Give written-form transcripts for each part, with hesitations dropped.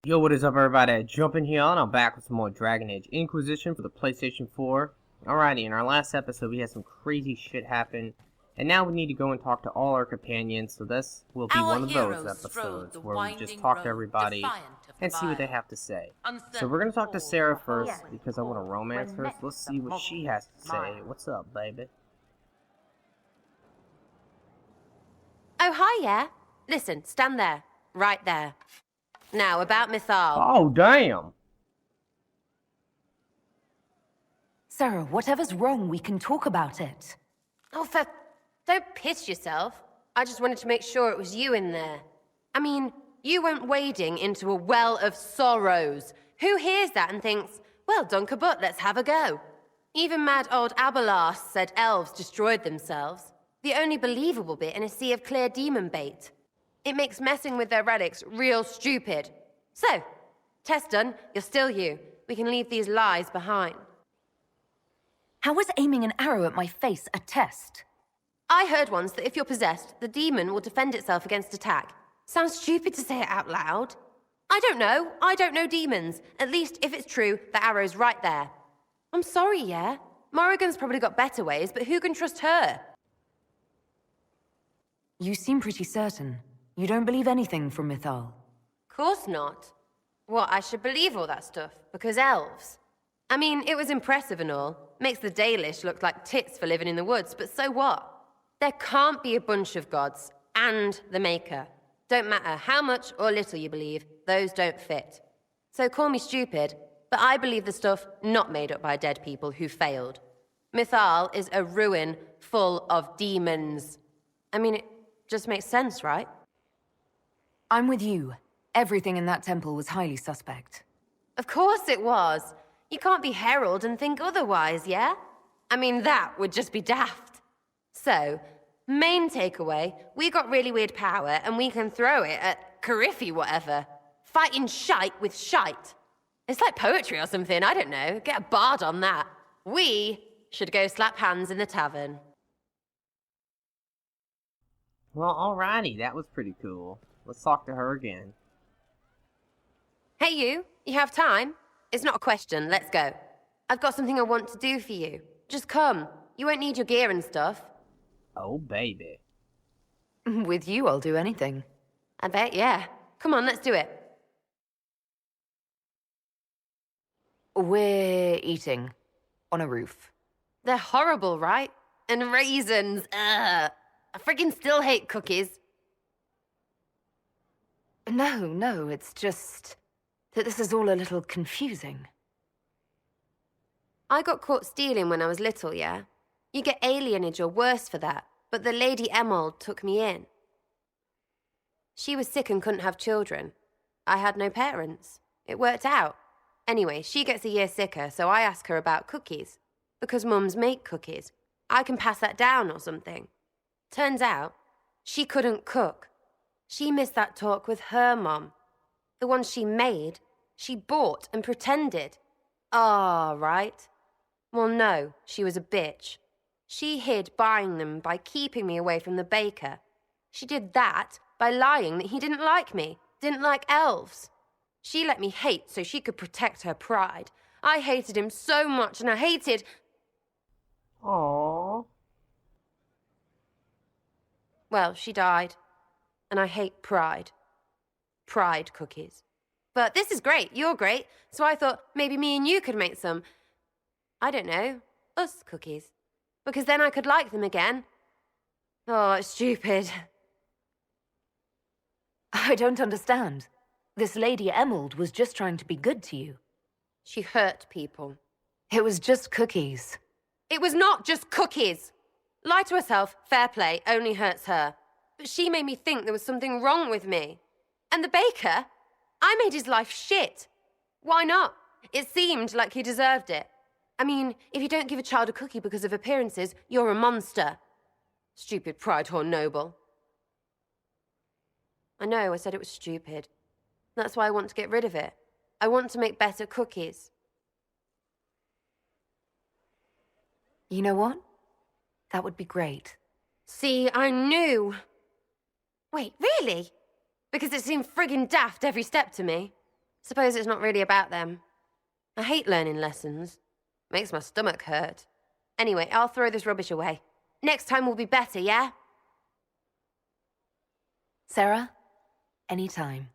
Yo, what is up everybody? Jumping here on, I'm back with some more Dragon Age Inquisition for the PlayStation 4. Alrighty, in our last episode we had some crazy shit happen, and now we need to go and talk to all our companions, so this will be one of those episodes where we just talk to everybody and see what they have to say. So we're gonna talk to Sera first, because I want to romance her, so let's see what she has to say. What's up, baby? Oh, hi, yeah. Listen, stand there. Right there. Now, about Mythal. Oh, damn! Sera, whatever's wrong, we can talk about it. Oh, don't piss yourself. I just wanted to make sure it was you in there. I mean, you went wading into a well of sorrows. Who hears that and thinks, well, Dunkerbutt, let's have a go? Even mad old Abelas said elves destroyed themselves. The only believable bit in a sea of clear demon bait. It makes messing with their relics real stupid. So, test done, you're still you. We can leave these lies behind. How is aiming an arrow at my face a test? I heard once that if you're possessed, the demon will defend itself against attack. Sounds stupid to say it out loud. I don't know demons. At least, if it's true, the arrow's right there. I'm sorry, yeah? Morrigan's probably got better ways, but who can trust her? You seem pretty certain. You don't believe anything from Mythal? Course not. What, I should believe all that stuff? Because elves? I mean, it was impressive and all. Makes the Dalish look like tits for living in the woods, but so what? There can't be a bunch of gods, and the Maker. Don't matter how much or little you believe, those don't fit. So call me stupid, but I believe the stuff not made up by dead people who failed. Mythal is a ruin full of demons. I mean, it just makes sense, right? I'm with you. Everything in that temple was highly suspect. Of course it was. You can't be Herald and think otherwise, yeah? I mean, that would just be daft. So, main takeaway, we got really weird power and we can throw it at Cariffy whatever. Fighting shite with shite. It's like poetry or something, I don't know. Get a bard on that. We should go slap hands in the tavern. Well, alrighty, that was pretty cool. Let's talk to her again. Hey you have time? It's not a question, let's go. I've got something I want to do for you. Just come. You won't need your gear and stuff. Oh, baby. With you, I'll do anything. I bet, yeah. Come on, let's do it. We're eating. On a roof. They're horrible, right? And raisins, ugh. I friggin' still hate cookies. No, it's just that this is all a little confusing. I got caught stealing when I was little, yeah? You get alienage or worse for that, but the Lady Emerald took me in. She was sick and couldn't have children. I had no parents. It worked out. Anyway, she gets a year sicker, so I ask her about cookies. Because mums make cookies. I can pass that down or something. Turns out, she couldn't cook. She missed that talk with her mom. The one she made, she bought and pretended. Ah, right. Well, no, she was a bitch. She hid buying them by keeping me away from the baker. She did that by lying that he didn't like me, didn't like elves. She let me hate so she could protect her pride. I hated him so much, and I hated... Aww. Well, she died. And I hate pride. Pride cookies. But this is great, you're great, so I thought maybe me and you could make some, I don't know, us cookies. Because then I could like them again. Oh, it's stupid. I don't understand. This Lady Emerald was just trying to be good to you. She hurt people. It was just cookies. It was not just cookies! Lie to herself, fair play, only hurts her. But she made me think there was something wrong with me. And the baker? I made his life shit. Why not? It seemed like he deserved it. I mean, if you don't give a child a cookie because of appearances, you're a monster. Stupid pride whore noble. I know, I said it was stupid. That's why I want to get rid of it. I want to make better cookies. You know what? That would be great. See, I knew. Wait, really? Because it seemed friggin' daft every step to me. Suppose it's not really about them. I hate learning lessons. Makes my stomach hurt. Anyway, I'll throw this rubbish away. Next time will be better, yeah? Sera, anytime.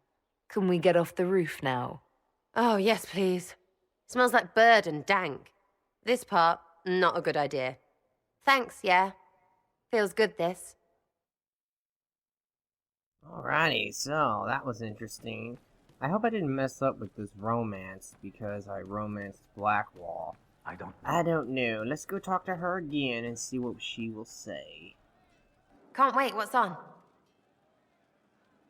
Can we get off the roof now? Oh, yes, please. Smells like bird and dank. This part, not a good idea. Thanks, yeah. Feels good, this. Alrighty, so that was interesting. I hope I didn't mess up with this romance because I romanced Blackwall. I don't know. Let's go talk to her again and see what she will say. Can't wait, what's on?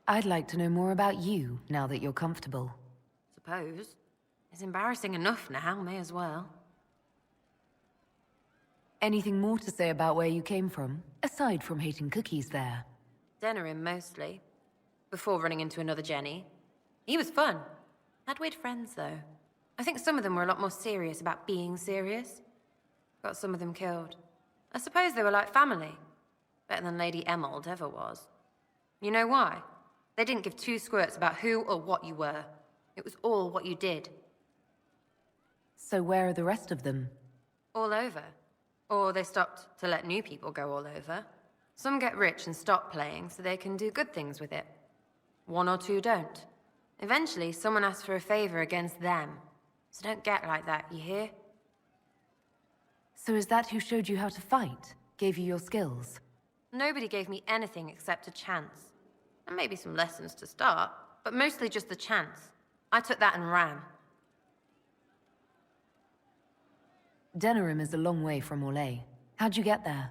I'd like to know more about you now that you're comfortable. Suppose. It's embarrassing enough now, may as well. Anything more to say about where you came from, aside from hating cookies there? Dorian mostly. Before running into another Jenny. He was fun. Had weird friends, though. I think some of them were a lot more serious about being serious. Got some of them killed. I suppose they were like family. Better than Lady Emerald ever was. You know why? They didn't give two squirts about who or what you were. It was all what you did. So where are the rest of them? All over. Or they stopped to let new people go all over. Some get rich and stop playing so they can do good things with it. One or two don't. Eventually, someone asks for a favor against them. So don't get like that, you hear? So is that who showed you how to fight? Gave you your skills? Nobody gave me anything except a chance. And maybe some lessons to start, but mostly just the chance. I took that and ran. Denerim is a long way from Orlais. How'd you get there?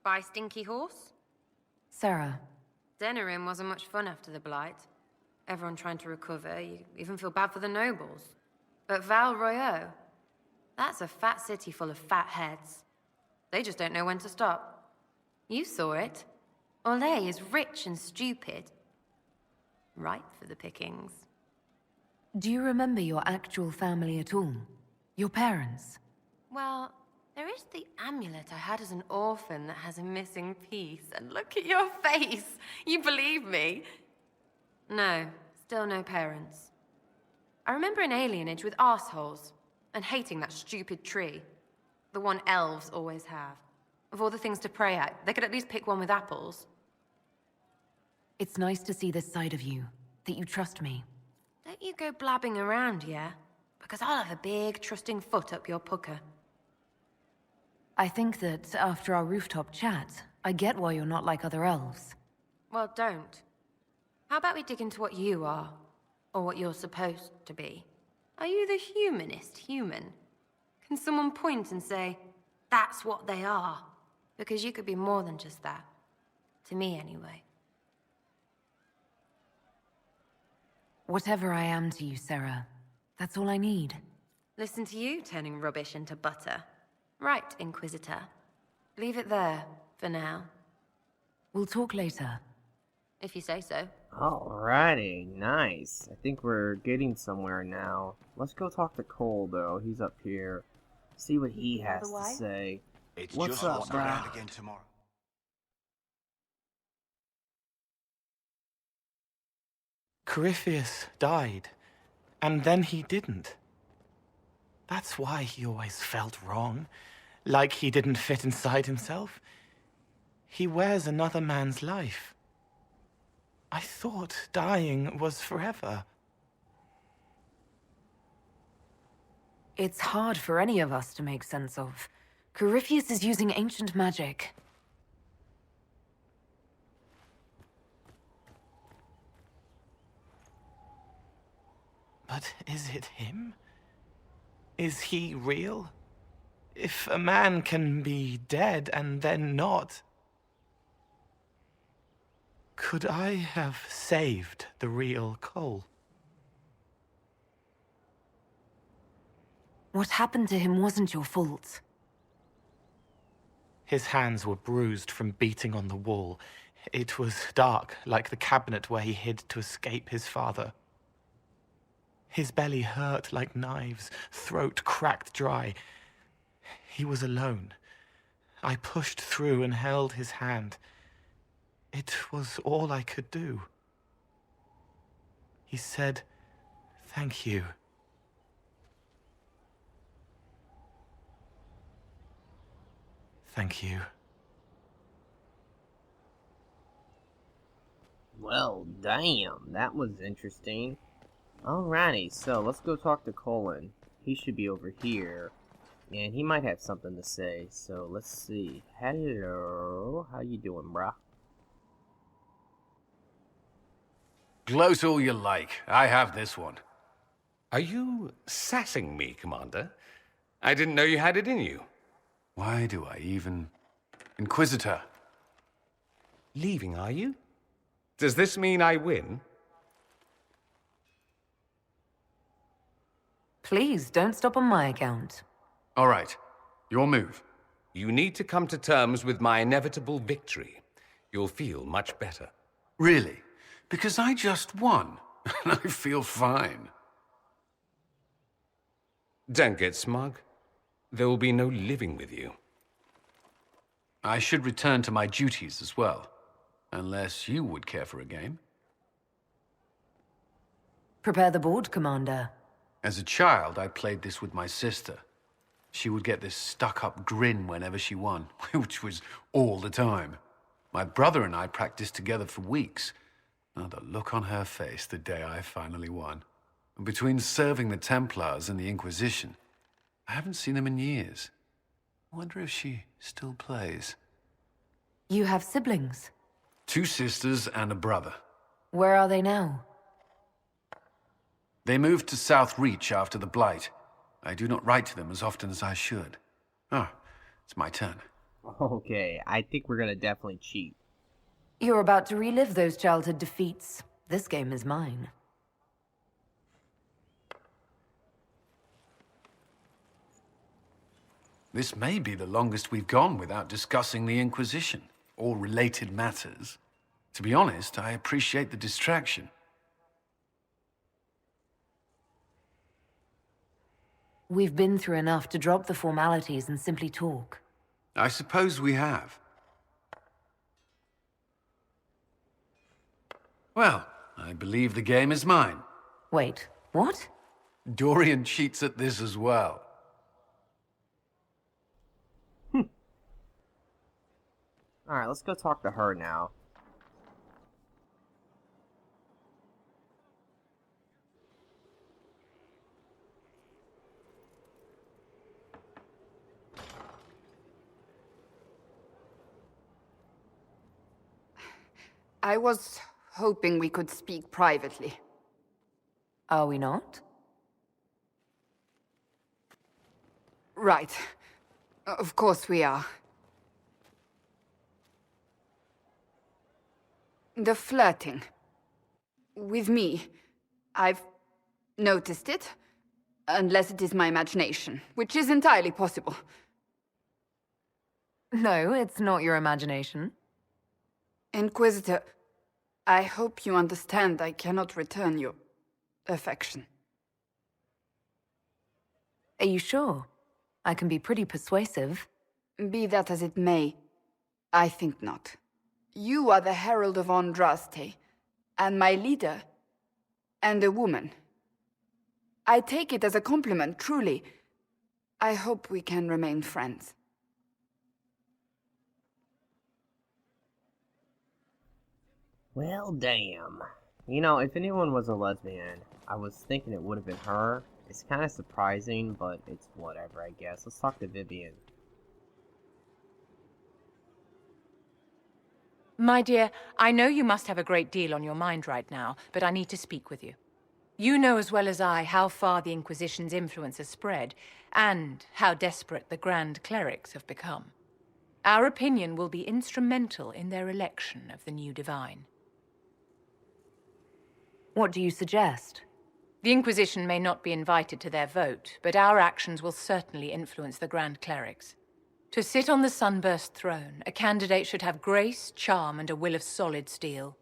By Stinky Horse? Sera. Denerim wasn't much fun after the Blight. Everyone trying to recover, you even feel bad for the nobles. But Val Royeaux, that's a fat city full of fat heads. They just don't know when to stop. You saw it. Orlais is rich and stupid. Ripe for the pickings. Do you remember your actual family at all? Your parents? Well, there is the amulet I had as an orphan that has a missing piece. And look at your face! You believe me? No, still no parents. I remember an alienage with arseholes, and hating that stupid tree. The one elves always have. Of all the things to pray at, they could at least pick one with apples. It's nice to see this side of you, that you trust me. Don't you go blabbing around, yeah? Because I'll have a big, trusting foot up your pucker. I think that after our rooftop chat, I get why you're not like other elves. Well, don't. How about we dig into what you are? Or what you're supposed to be? Are you the humanist human? Can someone point and say, that's what they are? Because you could be more than just that. To me, anyway. Whatever I am to you, Sera, that's all I need. Listen to you turning rubbish into butter. Right, Inquisitor. Leave it there, for now. We'll talk later. If you say so. Alrighty, nice. I think we're getting somewhere now. Let's go talk to Cole, though. He's up here. See what he has to say. It's What's just up, bro? around again tomorrow. Corypheus died, and then he didn't. That's why he always felt wrong, like he didn't fit inside himself. He wears another man's life. I thought dying was forever. It's hard for any of us to make sense of. Corypheus is using ancient magic. But is it him? Is he real? If a man can be dead and then not... Could I have saved the real Cole? What happened to him wasn't your fault. His hands were bruised from beating on the wall. It was dark, like the cabinet where he hid to escape his father. His belly hurt like knives, throat cracked dry. He was alone. I pushed through and held his hand. It was all I could do. He said, Thank you. Thank you. Well, damn, that was interesting. Alrighty, so let's go talk to CULLEN. He should be over here, and he might have something to say. So let's see. Hello, how you doing, brah? Gloat all you like. I have this one. Are you sassing me, Commander? I didn't know you had it in you. Why do I even... Inquisitor. Leaving, are you? Does this mean I win? Please, don't stop on my account. All right. Your move. You need to come to terms with my inevitable victory. You'll feel much better. Really? Because I just won. And I feel fine. Don't get smug. There will be no living with you. I should return to my duties as well. Unless you would care for a game. Prepare the board, Commander. As a child, I played this with my sister. She would get this stuck-up grin whenever she won, which was all the time. My brother and I practiced together for weeks. Oh, the look on her face the day I finally won. And between serving the Templars and the Inquisition, I haven't seen them in years. I wonder if she still plays. You have siblings. 2 sisters and a brother. Where are they now? They moved to South Reach after the Blight. I do not write to them as often as I should. Ah, it's my turn. Okay, I think we're gonna definitely cheat. You're about to relive those childhood defeats. This game is mine. This may be the longest we've gone without discussing the Inquisition, or related matters. To be honest, I appreciate the distraction. We've been through enough to drop the formalities and simply talk. I suppose we have. Well, I believe the game is mine. Wait, what? Dorian cheats at this as well. Alright, let's go talk to her now. I was hoping we could speak privately. Are we not? Right. Of course we are. The flirting. With me. I've noticed it. Unless it is my imagination, which is entirely possible. No, it's not your imagination. Inquisitor, I hope you understand I cannot return your affection. Are you sure? I can be pretty persuasive. Be that as it may, I think not. You are the Herald of Andraste, and my leader, and a woman. I take it as a compliment, truly. I hope we can remain friends. Well, damn. You know, if anyone was a lesbian, I was thinking it would have been her. It's kind of surprising, but it's whatever, I guess. Let's talk to Vivienne. My dear, I know you must have a great deal on your mind right now, but I need to speak with you. You know as well as I how far the Inquisition's influence has spread, and how desperate the Grand Clerics have become. Our opinion will be instrumental in their election of the new Divine. What do you suggest? The Inquisition may not be invited to their vote, but our actions will certainly influence the Grand Clerics. To sit on the Sunburst throne, a candidate should have grace, charm, and a will of solid steel.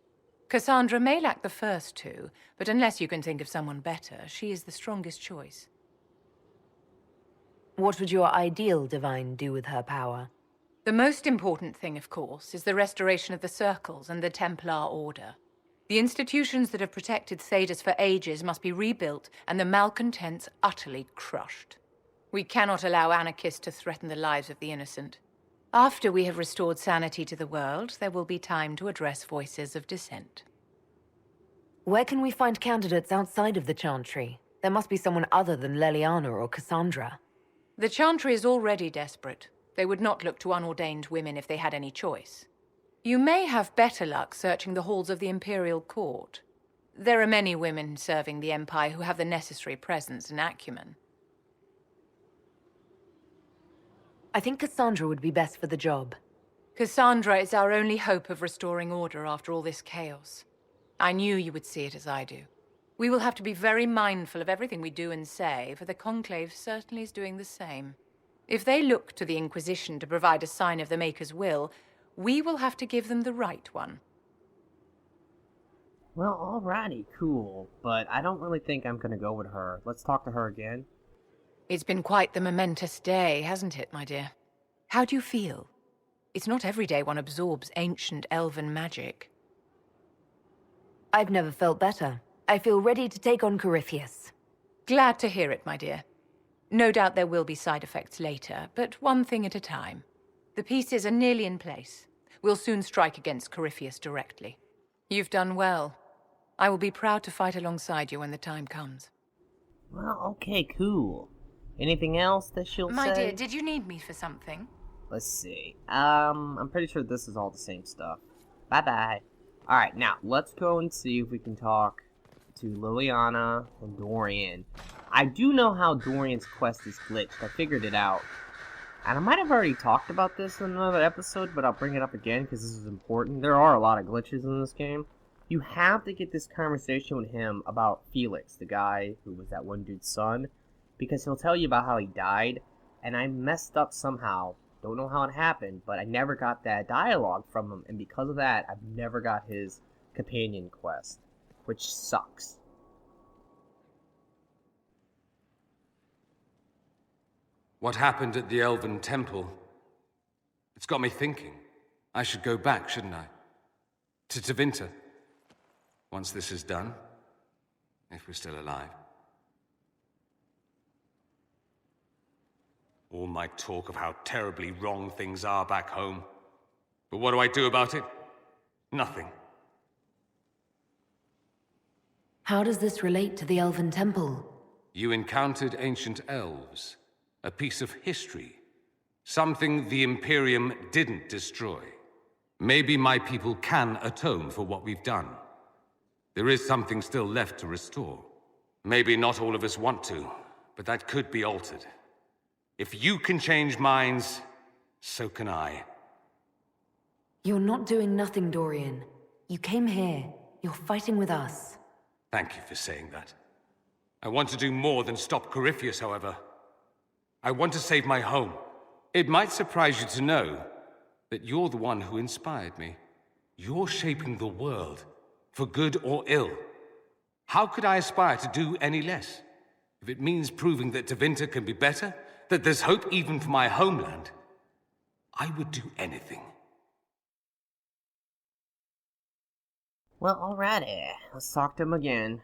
Cassandra may lack the first two, but unless you can think of someone better, she is the strongest choice. What would your ideal divine do with her power? The most important thing, of course, is the restoration of the Circles and the Templar Order. The institutions that have protected Thedas for ages must be rebuilt, and the malcontents utterly crushed. We cannot allow anarchists to threaten the lives of the innocent. After we have restored sanity to the world, there will be time to address voices of dissent. Where can we find candidates outside of the Chantry? There must be someone other than Leliana or Cassandra. The Chantry is already desperate. They would not look to unordained women if they had any choice. You may have better luck searching the halls of the Imperial Court. There are many women serving the Empire who have the necessary presence and acumen. I think Cassandra would be best for the job. Cassandra is our only hope of restoring order after all this chaos. I knew you would see it as I do. We will have to be very mindful of everything we do and say, for the Conclave certainly is doing the same. If they look to the Inquisition to provide a sign of the Maker's will, we will have to give them the right one. Well, alrighty, cool. But I don't really think I'm gonna go with her. Let's talk to her again. It's been quite the momentous day, hasn't it, my dear? How do you feel? It's not every day one absorbs ancient elven magic. I've never felt better. I feel ready to take on Corypheus. Glad to hear it, my dear. No doubt there will be side effects later, but one thing at a time. The pieces are nearly in place. We'll soon strike against Corypheus directly. You've done well. I will be proud to fight alongside you when the time comes. Well, okay, cool. Anything else that she'll My say? dear, did you need me for something? Let's see. I'm pretty sure this is all the same stuff. Bye-bye. Alright, now, let's go and see if we can talk to Leliana and Dorian. I do know how Dorian's quest is glitched. I figured it out. And I might have already talked about this in another episode, but I'll bring it up again because this is important. There are a lot of glitches in this game. You have to get this conversation with him about Felix, the guy who was that one dude's son, because he'll tell you about how he died, and I messed up somehow. Don't know how it happened, but I never got that dialogue from him, and because of that, I've never got his companion quest, which sucks. What happened at the Elven Temple? It's got me thinking. I should go back, shouldn't I? To Tevinter. Once this is done. If we're still alive. All my talk of how terribly wrong things are back home. But what do I do about it? Nothing. How does this relate to the Elven Temple? You encountered ancient elves. A piece of history. Something the Imperium didn't destroy. Maybe my people can atone for what we've done. There is something still left to restore. Maybe not all of us want to, but that could be altered. If you can change minds, so can I. You're not doing nothing, Dorian. You came here. You're fighting with us. Thank you for saying that. I want to do more than stop Corypheus, however. I want to save my home. It might surprise you to know that you're the one who inspired me. You're shaping the world, for good or ill. How could I aspire to do any less? If it means proving that Tevinter can be better, that there's hope even for my homeland, I would do anything. Well, alrighty. Let's talk to him again.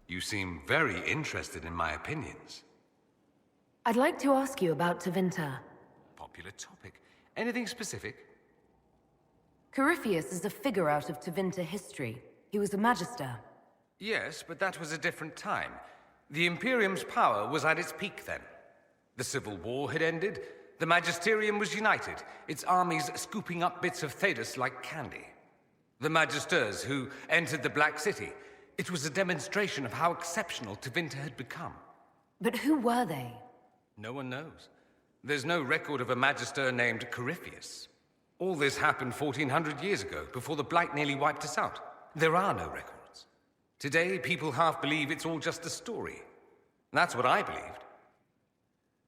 You seem very interested in my opinions. I'd like to ask you about Tevinter. Popular topic. Anything specific? Corypheus is a figure out of Tevinter history. He was a magister. Yes, but that was a different time. The Imperium's power was at its peak then. The Civil War had ended. The Magisterium was united, its armies scooping up bits of Thedas like candy. The Magisters who entered the Black City. It was a demonstration of how exceptional Tevinter had become. But who were they? No one knows. There's no record of a Magister named Corypheus. All this happened 1400 years ago, before the Blight nearly wiped us out. There are no records. Today, people half believe it's all just a story. That's what I believed.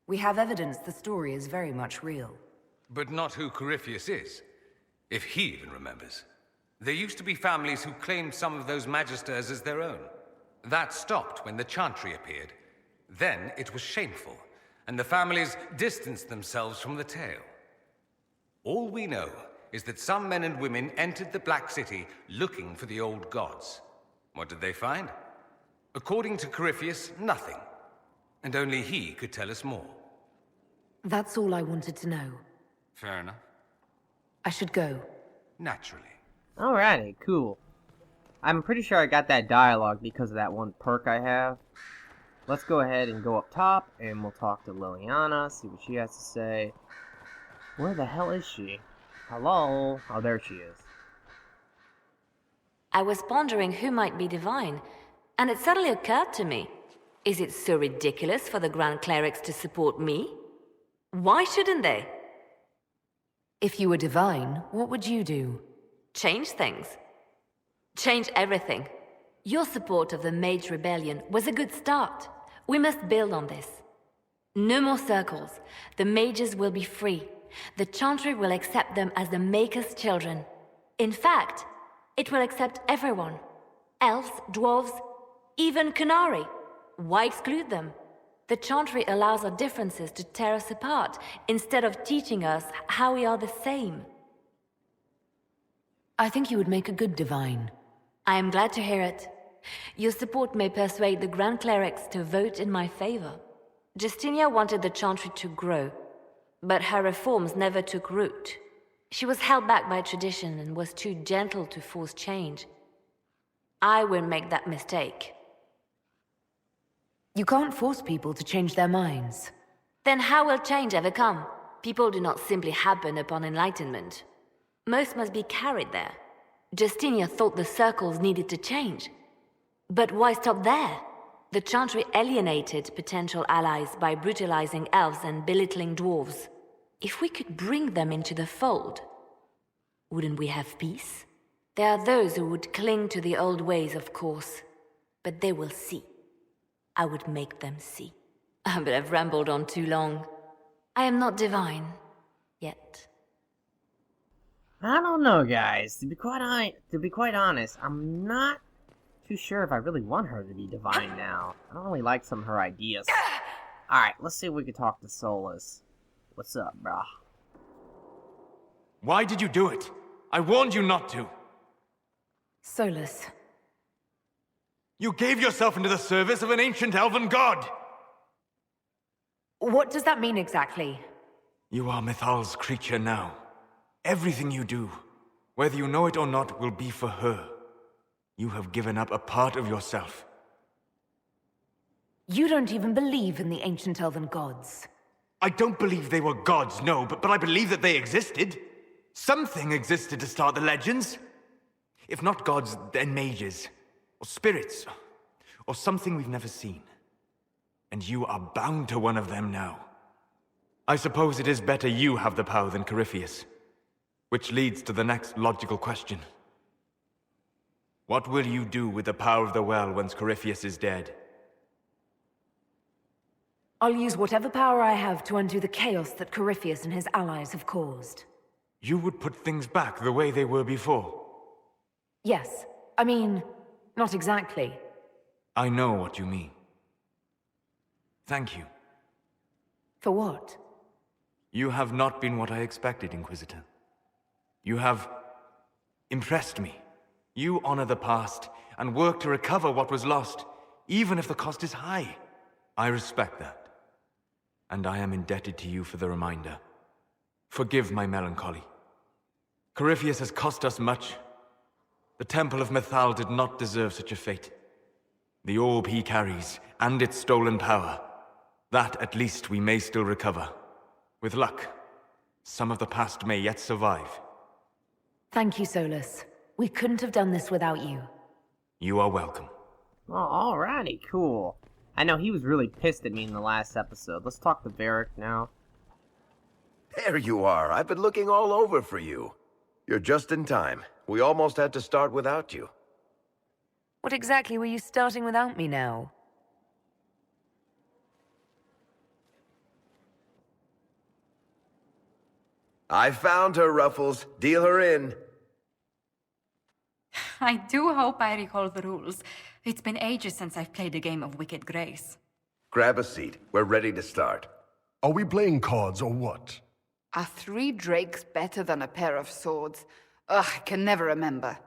We have evidence the story is very much real. But not who Corypheus is, if he even remembers. There used to be families who claimed some of those Magisters as their own. That stopped when the Chantry appeared. Then it was shameful, and the families distanced themselves from the tale. All we know is that some men and women entered the Black City looking for the old gods. What did they find? According to Corypheus, nothing. And only he could tell us more. That's all I wanted to know. Fair enough. I should go. Naturally. Alrighty, cool. I'm pretty sure I got that dialogue because of that one perk I have. Let's go ahead and go up top, and we'll talk to Leliana, see what she has to say. Where the hell is she? Hello? Oh, there she is. I was pondering who might be divine, and it suddenly occurred to me. Is it so ridiculous for the Grand Clerics to support me? Why shouldn't they? If you were divine, what would you do? Change things. Change everything. Your support of the Mage Rebellion was a good start. We must build on this. No more circles. The mages will be free. The Chantry will accept them as the Maker's children. In fact, it will accept everyone. Elves, dwarves, even Canary. Why exclude them? The Chantry allows our differences to tear us apart, instead of teaching us how we are the same. I think you would make a good divine. I am glad to hear it. Your support may persuade the Grand Clerics to vote in my favor. Justinia wanted the Chantry to grow, but her reforms never took root. She was held back by tradition and was too gentle to force change. I won't make that mistake. You can't force people to change their minds. Then how will change ever come? People do not simply happen upon enlightenment. Most must be carried there. Justinia thought the circles needed to change. But why stop there? The Chantry alienated potential allies by brutalizing elves and belittling dwarves. If we could bring them into the fold, wouldn't we have peace? There are those who would cling to the old ways, of course, but they will see. I would make them see. But I've rambled on too long. I am not divine. Yet. I don't know, guys. To be quite honest, I'm not too sure if I really want her to be divine now. I don't really like some of her ideas. Alright, let's see if we can talk to Solas. What's up, brah? Why did you do it? I warned you not to. Solas. You gave yourself into the service of an ancient elven god! What does that mean exactly? You are Mythal's creature now. Everything you do, whether you know it or not, will be for her. You have given up a part of yourself. You don't even believe in the ancient elven gods. I don't believe they were gods, no, but I believe that they existed. Something existed to start the legends. If not gods, then mages. Or spirits. Or something we've never seen. And you are bound to one of them now. I suppose it is better you have the power than Corypheus. Which leads to the next logical question. What will you do with the power of the well once Corypheus is dead? I'll use whatever power I have to undo the chaos that Corypheus and his allies have caused. You would put things back the way they were before? Yes. I mean, not exactly. I know what you mean. Thank you. For what? You have not been what I expected, Inquisitor. You have impressed me. You honor the past and work to recover what was lost, even if the cost is high. I respect that. And I am indebted to you for the reminder. Forgive my melancholy. Corypheus has cost us much. The Temple of Mythal did not deserve such a fate. The orb he carries, and its stolen power, that at least we may still recover. With luck, some of the past may yet survive. Thank you, Solas. We couldn't have done this without you. You are welcome. Oh, alrighty, cool. I know he was really pissed at me in the last episode. Let's talk to Varric now. There you are. I've been looking all over for you. You're just in time. We almost had to start without you. What exactly were you starting without me now? I found her, Ruffles. Deal her in. I do hope I recall the rules. It's been ages since I've played a game of Wicked Grace. Grab a seat. We're ready to start. Are we playing cards or what? Are 3 drakes better than a pair of swords? Ugh, I can never remember.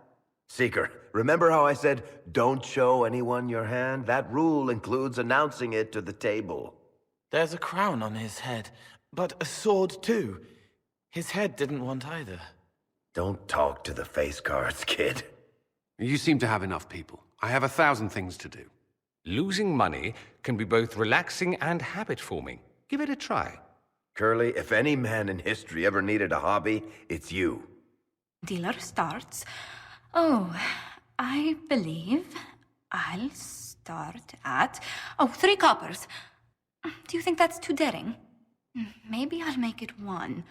Seeker, remember how I said, don't show anyone your hand? That rule includes announcing it to the table. There's a crown on his head, but a sword too. His head didn't want either. Don't talk to the face cards, kid. You seem to have enough people. I have 1,000 things to do. Losing money can be both relaxing and habit-forming. Give it a try. Curly, if any man in history ever needed a hobby, it's you. Dealer starts. Oh, I believe I'll start at... Oh, 3 coppers. Do you think that's too daring? Maybe I'll make it 1.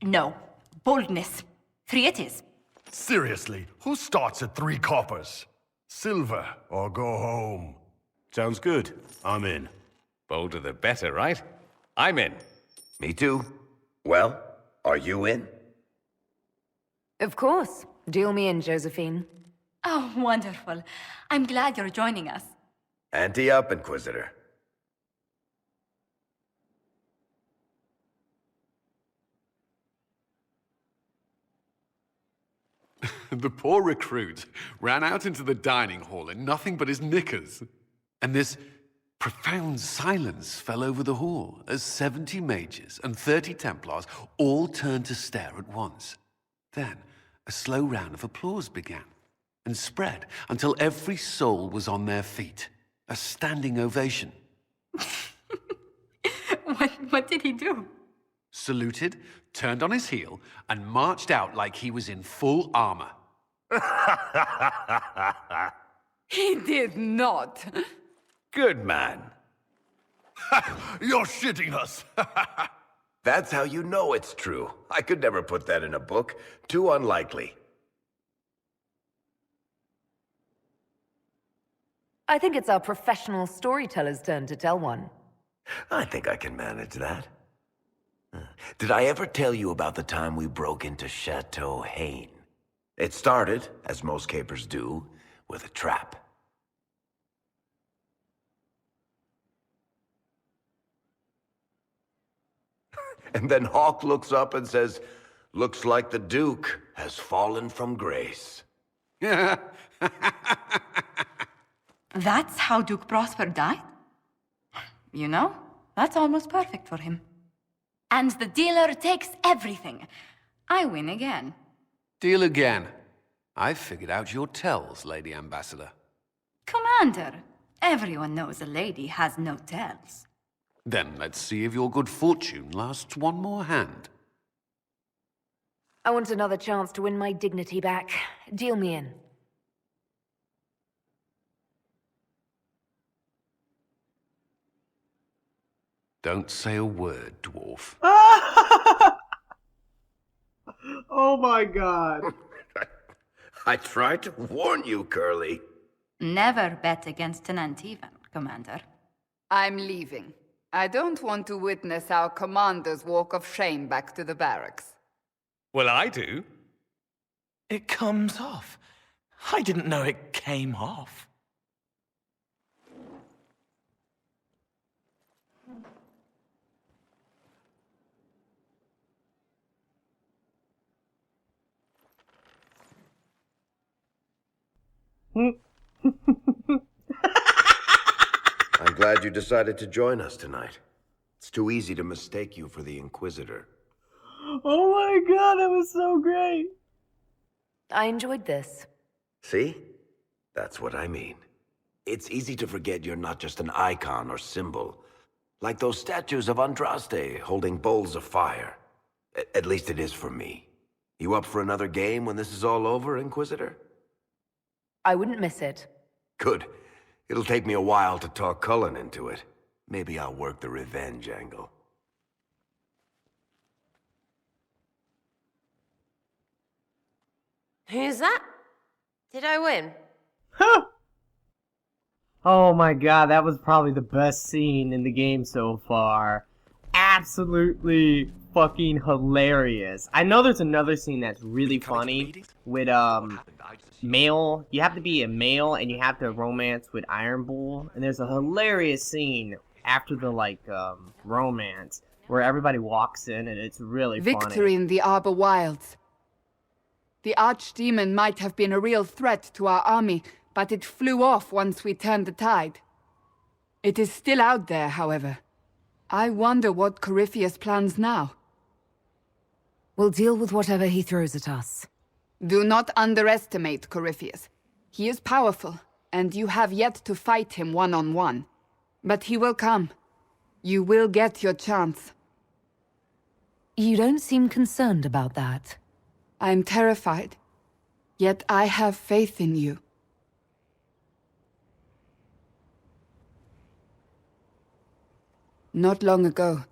No. Boldness. 3 it is. Seriously, who starts at 3 coppers? Silver or go home. Sounds good. I'm in. Bolder the better, right? I'm in. Me too. Well, are you in? Of course. Deal me in, Josephine. Oh, wonderful. I'm glad you're joining us. Ante up, Inquisitor. The poor recruit ran out into the dining hall in nothing but his knickers. And this profound silence fell over the hall as 70 mages and 30 Templars all turned to stare at once. Then a slow round of applause began and spread until every soul was on their feet. A standing ovation. What did he do? Saluted, turned on his heel, and marched out like he was in full armor. He did not. Good man. You're shitting us. That's how you know it's true. I could never put that in a book. Too unlikely. I think it's our professional storyteller's turn to tell one. I think I can manage that. Did I ever tell you about the time we broke into Chateau Haine? It started, as most capers do, with a trap. And then Hawk looks up and says, "Looks like the Duke has fallen from grace." That's how Duke Prosper died? You know, that's almost perfect for him. And the dealer takes everything. I win again. Deal again. I've figured out your tells, Lady Ambassador. Commander, everyone knows a lady has no tells. Then let's see if your good fortune lasts one more hand. I want another chance to win my dignity back. Deal me in. Don't say a word, dwarf. Oh my god. I tried to warn you, Curly. Never bet against an Antivan, Commander. I'm leaving. I don't want to witness our commander's walk of shame back to the barracks. Well, I do. It comes off. I didn't know it came off. I'm glad you decided to join us tonight. It's too easy to mistake you for the Inquisitor. Oh my god, that was so great. I enjoyed this. See? That's what I mean. It's easy to forget you're not just an icon or symbol. Like those statues of Andraste holding bowls of fire. At least it is for me. You up for another game when this is all over, Inquisitor? I wouldn't miss it. Good. It'll take me a while to talk Cullen into it. Maybe I'll work the revenge angle. Who's that? Did I win? Oh my god, that was probably the best scene in the game so far. Absolutely fucking hilarious. I know there's another scene that's really funny with male. You have to be a male and you have to romance with Iron Bull. And there's a hilarious scene after the romance where everybody walks in, and it's really funny. Victory in the Arbor Wilds. The archdemon might have been a real threat to our army, but it flew off once we turned the tide. It is still out there, however. I wonder what Corypheus plans now. We'll deal with whatever he throws at us. Do not underestimate Corypheus. He is powerful, and you have yet to fight him one-on-one. But he will come. You will get your chance. You don't seem concerned about that. I'm terrified. Yet I have faith in you. Not long ago,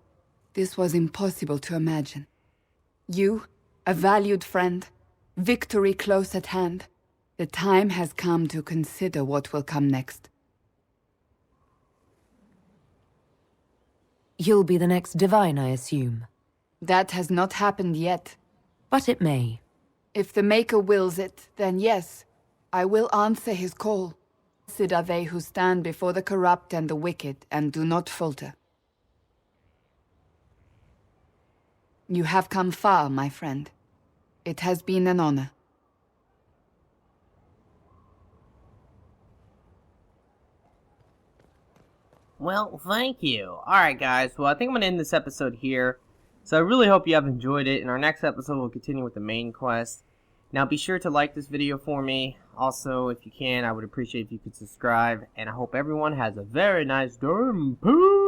this was impossible to imagine. You, a valued friend, victory close at hand. The time has come to consider what will come next. You'll be the next divine, I assume. That has not happened yet. But it may. If the Maker wills it, then yes, I will answer his call. Blessed are they who stand before the corrupt and the wicked and do not falter. You have come far, my friend. It has been an honor. Well, thank you. Alright guys, well I think I'm going to end this episode here. So I really hope you have enjoyed it. In our next episode we'll continue with the main quest. Now be sure to like this video for me. Also, if you can, I would appreciate if you could subscribe. And I hope everyone has a very nice day. Peace!